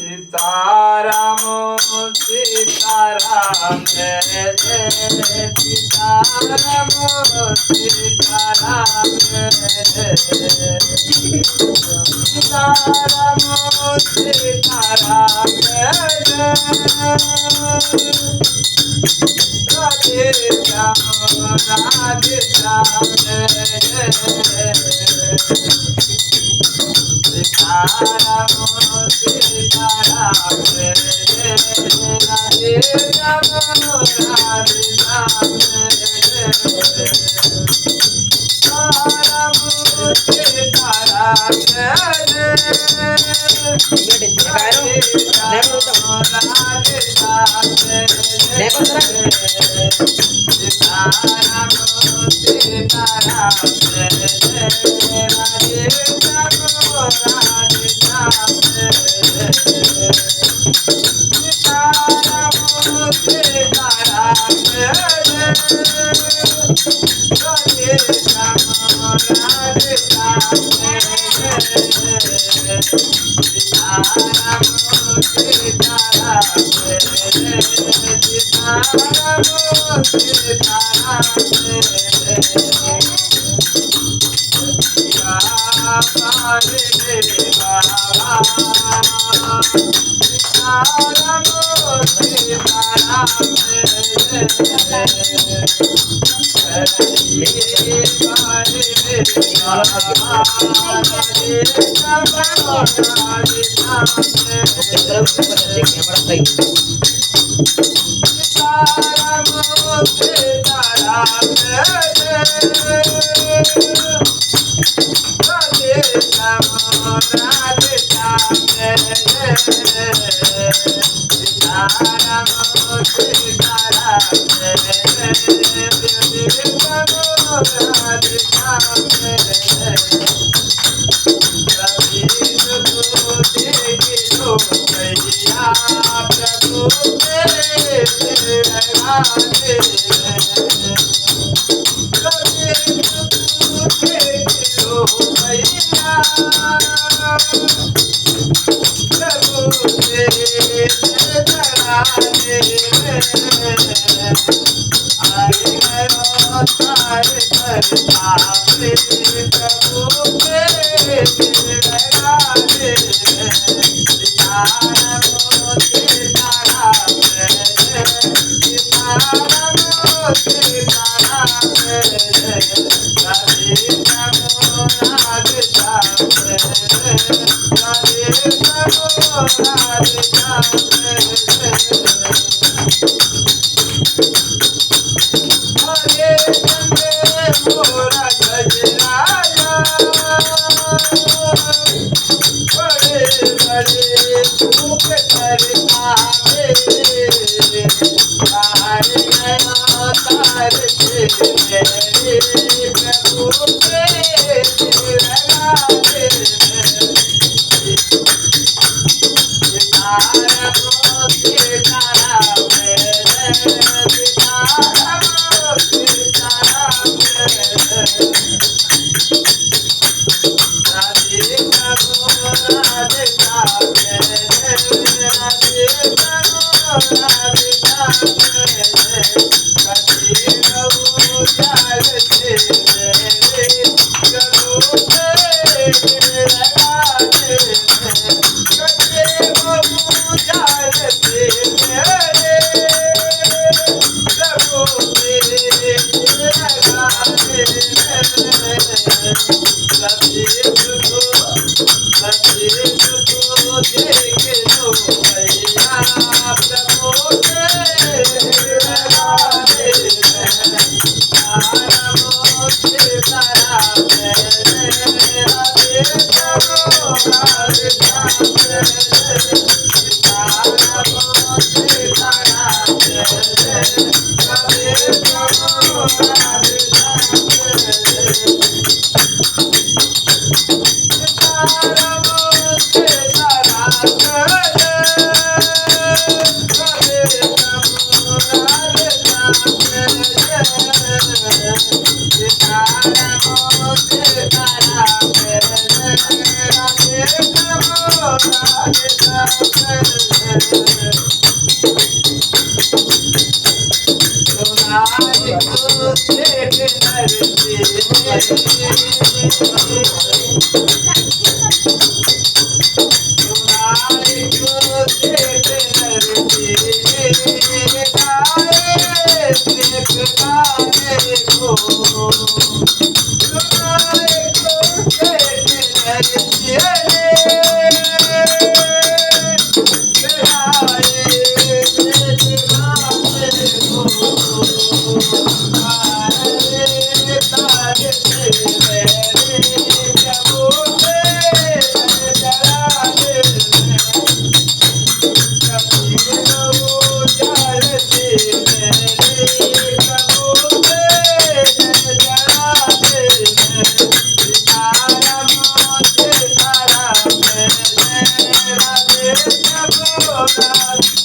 Sitaram Sitaram Jai Jai Sitaram Sitaram Jai Jai Sitaram Sitaram Jai Jai Radhe Shyam Radhe Shyam Jai Jai Sitaram Sitaram Jai Jai Radhe Shyam Radhe Shyam Jai Jai Sitaram Sitaram Jai Jai Radhe Shyam Radhe Shyam Jai Jai Sitaram Sitaram Jai Jai Radhe Shyam Radhe Shyam Jai Jai Sitaram Sitaram Jai Jai Radhe Shyam Radhe Shyam Jai Jai Sitaram Sitaram Jai Jai Sitaram Sitaram Jai Jai Hare Baba Sitaram Sitaram Jai Hare Thank you.